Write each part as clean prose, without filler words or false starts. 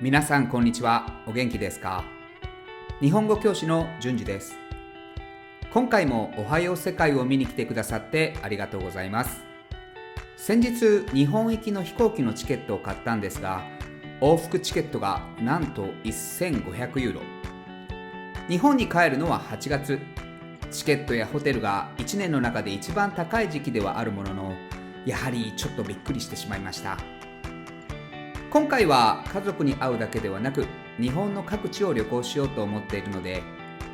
皆さんこんにちは。お元気ですか？日本語教師のじゅんじです。今回もおはよう世界を見に来てくださってありがとうございます。先日日本行きの飛行機のチケットを買ったんですが、往復チケットがなんと1500ユーロ。日本に帰るのは8月。チケットやホテルが1年の中で一番高い時期ではあるものの、やはりちょっとびっくりしてしまいました。今回は家族に会うだけではなく、日本の各地を旅行しようと思っているので、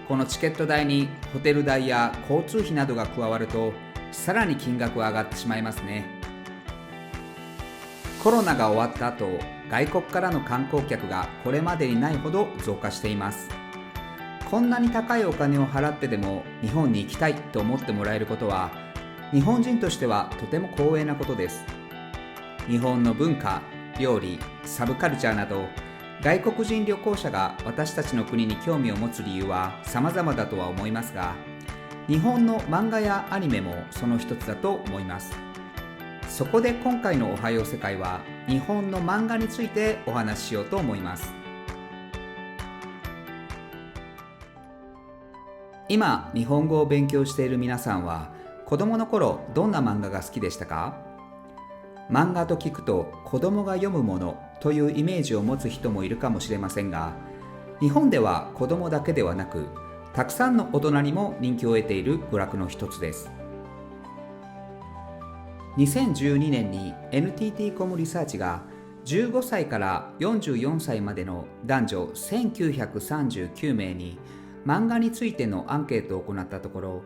このチケット代にホテル代や交通費などが加わると、さらに金額は上がってしまいますね。コロナが終わった後、外国からの観光客がこれまでにないほど増加しています。こんなに高いお金を払ってでも日本に行きたいと思ってもらえることは、日本人としてはとても光栄なことです。日本の文化、料理、サブカルチャーなど、外国人旅行者が私たちの国に興味を持つ理由は様々だとは思いますが、日本の漫画やアニメもその一つだと思います。そこで今回のおはよう世界は、日本の漫画についてお話ししようと思います。今、日本語を勉強している皆さんは、子供の頃どんな漫画が好きでしたか？漫画と聞くと子供が読むものというイメージを持つ人もいるかもしれませんが、日本では子供だけではなく、たくさんの大人にも人気を得ている娯楽の一つです。2012年に NTT コムリサーチが15歳から44歳までの男女1939名に漫画についてのアンケートを行ったところ、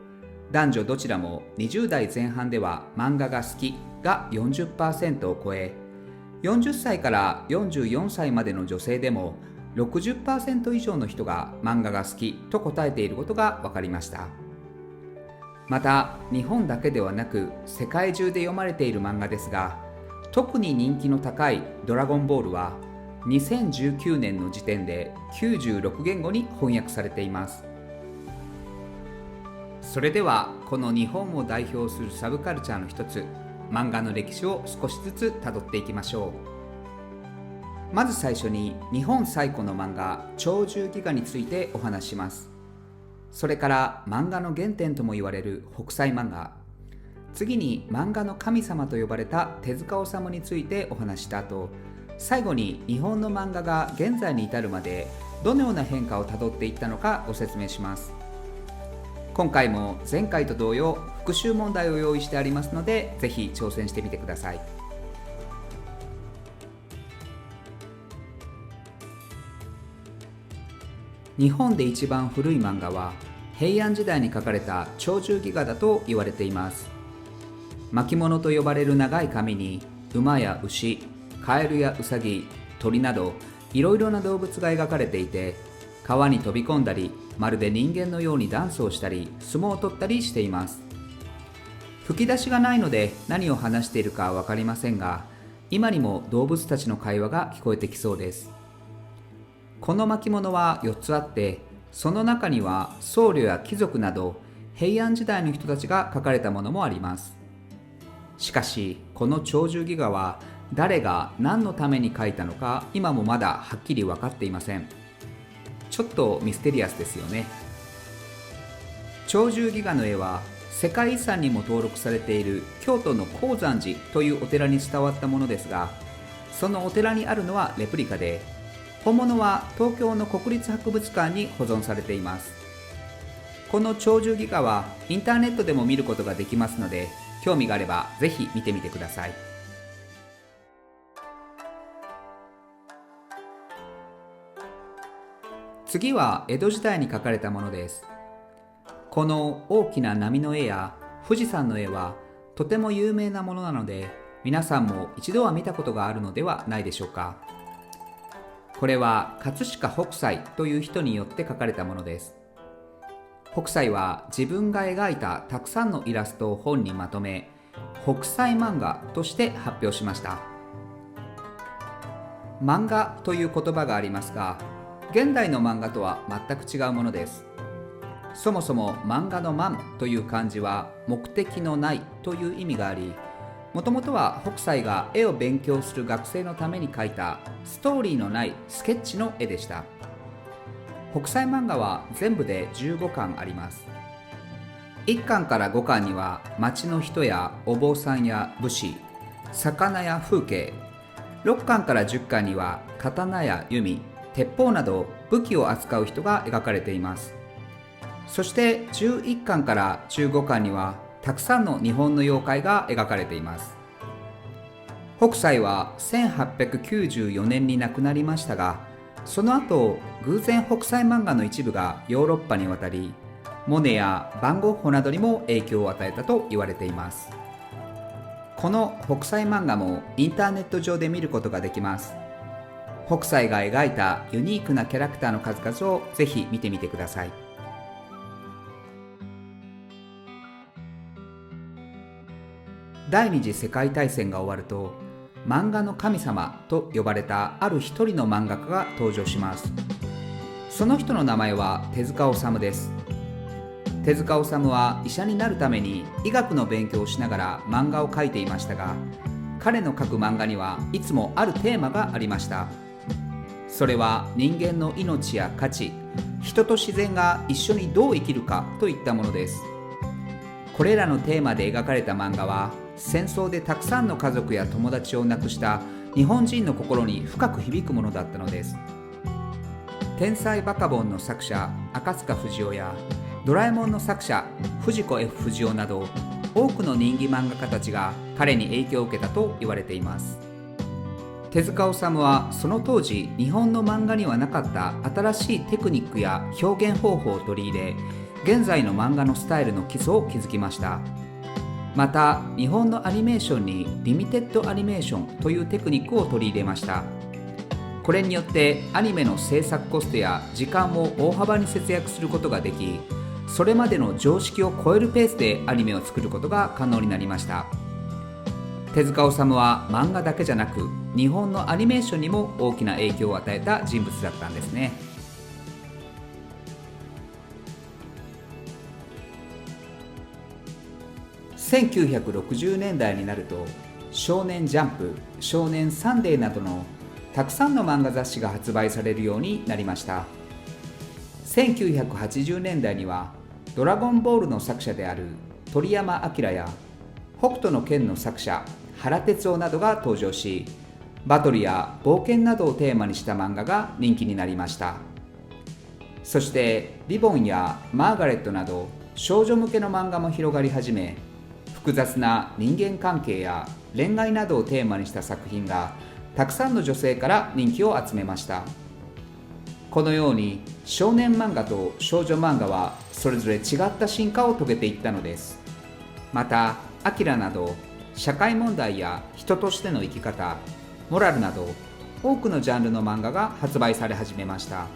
男女どちらも20代前半では漫画が好きが 40% を超え、40歳から44歳までの女性でも 60% 以上の人が漫画が好きと答えていることが分かりました。また、日本だけではなく世界中で読まれている漫画ですが、特に人気の高いドラゴンボールは2019年の時点で96言語に翻訳されています。それではこの日本を代表するサブカルチャーの一つ、漫画の歴史を少しずつたどっていきましょう。まず最初に日本最古の漫画鳥獣戯画についてお話しします。それから漫画の原点とも言われる北斎漫画、次に漫画の神様と呼ばれた手塚治虫についてお話した後、最後に日本の漫画が現在に至るまでどのような変化をたどっていったのかご説明します。今回も前回と同様復習問題を用意してありますので、ぜひ挑戦してみてください。日本で一番古い漫画は平安時代に書かれた鳥獣戯画だと言われています。巻物と呼ばれる長い紙に馬や牛、カエルやウサギ、鳥などいろいろな動物が描かれていて、川に飛び込んだり、まるで人間のようにダンスをしたり、相撲を取ったりしています。吹き出しがないので何を話しているかは分かりませんが、今にも動物たちの会話が聞こえてきそうです。この巻物は4つあって、その中には僧侶や貴族など平安時代の人たちが書かれたものもあります。しかし、この鳥獣戯画は誰が何のために書いたのか、今もまだはっきり分かっていません。ちょっとミステリアスですよね。鳥獣戯画の絵は世界遺産にも登録されている京都の高山寺というお寺に伝わったものですが、そのお寺にあるのはレプリカで、本物は東京の国立博物館に保存されています。この鳥獣戯画はインターネットでも見ることができますので、興味があればぜひ見てみてください。次は江戸時代に描かれたものです。この大きな波の絵や富士山の絵はとても有名なものなので、皆さんも一度は見たことがあるのではないでしょうか。これは葛飾北斎という人によって描かれたものです。北斎は自分が描いたたくさんのイラストを本にまとめ、北斎漫画として発表しました。漫画という言葉がありますが、現代の漫画とは全く違うものです。そもそも漫画の漫という漢字は目的のないという意味があり、もともとは北斎が絵を勉強する学生のために描いたストーリーのないスケッチの絵でした。北斎漫画は全部で15巻あります。1巻から5巻には町の人やお坊さんや武士、魚や風景、6巻から10巻には刀や弓、鉄砲など武器を扱う人が描かれています。そして11巻から15巻にはたくさんの日本の妖怪が描かれています。北斎は1894年に亡くなりましたが、その後偶然北斎漫画の一部がヨーロッパに渡り、モネやバンゴッホなどにも影響を与えたと言われています。この北斎漫画もインターネット上で見ることができます。北斎が描いたユニークなキャラクターの数々をぜひ見てみてください。第二次世界大戦が終わると、漫画の神様と呼ばれたある一人の漫画家が登場します。その人の名前は手塚治虫です。手塚治虫は医者になるために医学の勉強をしながら漫画を描いていましたが、彼の描く漫画にはいつもあるテーマがありました。それは人間の命や価値、人と自然が一緒にどう生きるかといったものです。これらのテーマで描かれた漫画は、戦争でたくさんの家族や友達を亡くした日本人の心に深く響くものだったのです。天才バカボンの作者赤塚不二夫やドラえもんの作者藤子 F 不二雄など、多くの人気漫画家たちが彼に影響を受けたと言われています。手塚治虫はその当時日本の漫画にはなかった新しいテクニックや表現方法を取り入れ、現在の漫画のスタイルの基礎を築きました。また日本のアニメーションにリミテッドアニメーションというテクニックを取り入れました。これによってアニメの制作コストや時間を大幅に節約することができ、それまでの常識を超えるペースでアニメを作ることが可能になりました。手塚治虫は漫画だけじゃなく、日本のアニメーションにも大きな影響を与えた人物だったんですね。1960年代になると、少年ジャンプ、少年サンデーなどのたくさんの漫画雑誌が発売されるようになりました。1980年代にはドラゴンボールの作者である鳥山明や北斗の拳の作者原哲夫などが登場し、バトルや冒険などをテーマにした漫画が人気になりました。そしてリボンやマーガレットなど少女向けの漫画も広がり始め、複雑な人間関係や恋愛などをテーマにした作品がたくさんの女性から人気を集めました。このように少年漫画と少女漫画はそれぞれ違った進化を遂げていったのです。またアキラなど社会問題や人としての生き方、モラルなど多くのジャンルの漫画が発売され始めました。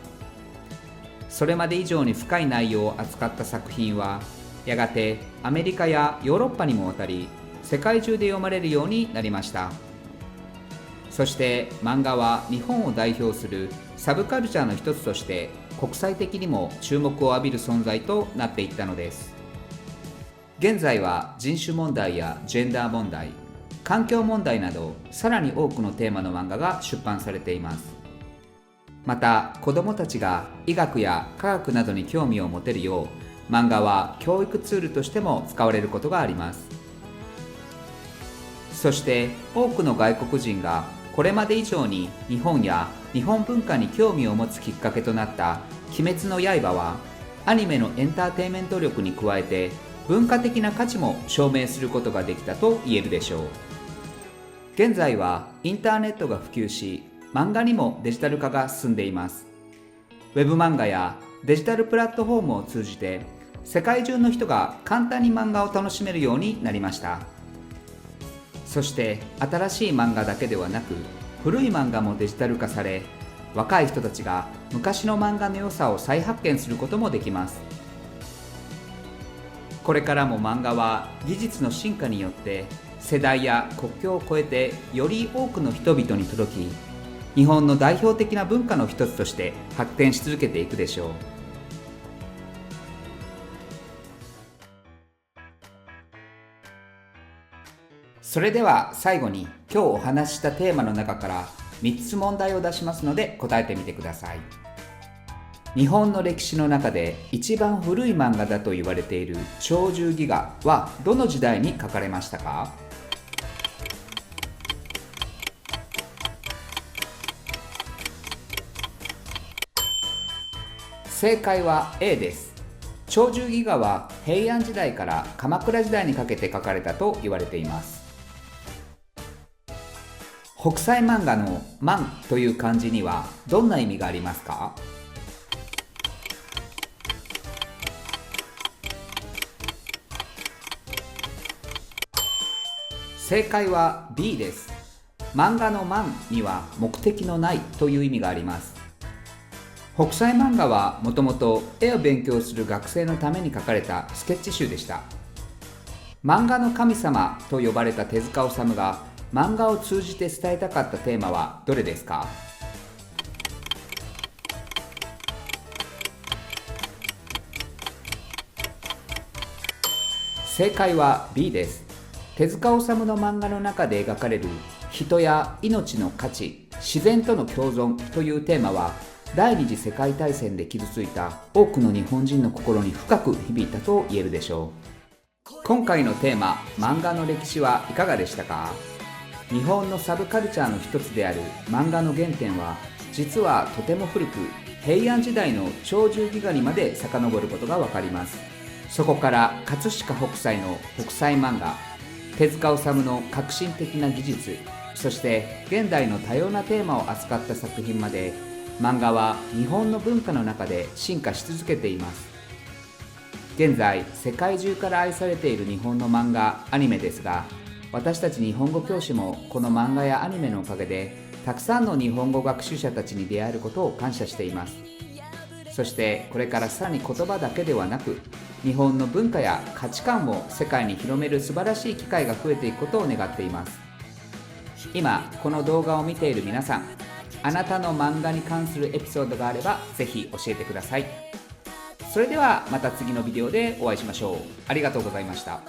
それまで以上に深い内容を扱った作品はやがてアメリカやヨーロッパにも渡り、世界中で読まれるようになりました。そして漫画は日本を代表するサブカルチャーの一つとして国際的にも注目を浴びる存在となっていったのです。現在は人種問題やジェンダー問題、環境問題などさらに多くのテーマの漫画が出版されています。また子どもたちが医学や科学などに興味を持てるよう、漫画は教育ツールとしても使われることがあります。そして多くの外国人がこれまで以上に日本や日本文化に興味を持つきっかけとなった鬼滅の刃は、アニメのエンターテインメント力に加えて文化的な価値も証明することができたと言えるでしょう。現在はインターネットが普及し、漫画にもデジタル化が進んでいます。ウェブ漫画やデジタルプラットフォームを通じて世界中の人が簡単に漫画を楽しめるようになりました。そして新しい漫画だけではなく、古い漫画もデジタル化され、若い人たちが昔の漫画の良さを再発見することもできます。これからも漫画は技術の進化によって世代や国境を超えてより多くの人々に届き、日本の代表的な文化の一つとして発展し続けていくでしょう。それでは最後に今日お話ししたテーマの中から3つ問題を出しますので答えてみてください。日本の歴史の中で一番古い漫画だと言われている鳥獣戯画はどの時代に書かれましたか？正解は A です。鳥獣戯画は平安時代から鎌倉時代にかけて書かれたと言われています。北斎漫画の漫という漢字にはどんな意味がありますか？正解は B です。漫画の漫には目的のないという意味があります。北斎漫画はもともと絵を勉強する学生のために書かれたスケッチ集でした。漫画の神様と呼ばれた手塚治虫が漫画を通じて伝えたかったテーマはどれですか？正解は B です。手塚治虫の漫画の中で描かれる人や命の価値、自然との共存というテーマは第二次世界大戦で傷ついた多くの日本人の心に深く響いたと言えるでしょう。今回のテーマ、漫画の歴史はいかがでしたか？日本のサブカルチャーの一つである漫画の原点は実はとても古く、平安時代の鳥獣戯画にまで遡ることがわかります。そこから葛飾北斎の北斎漫画、手塚治虫の革新的な技術、そして現代の多様なテーマを扱った作品まで、漫画は日本の文化の中で進化し続けています。現在世界中から愛されている日本の漫画、アニメですが、私たち日本語教師もこの漫画やアニメのおかげでたくさんの日本語学習者たちに出会えることを感謝しています。そしてこれからさらに言葉だけではなく、日本の文化や価値観を世界に広める素晴らしい機会が増えていくことを願っています。今この動画を見ている皆さん、あなたの漫画に関するエピソードがあればぜひ教えてください。それではまた次のビデオでお会いしましょう。ありがとうございました。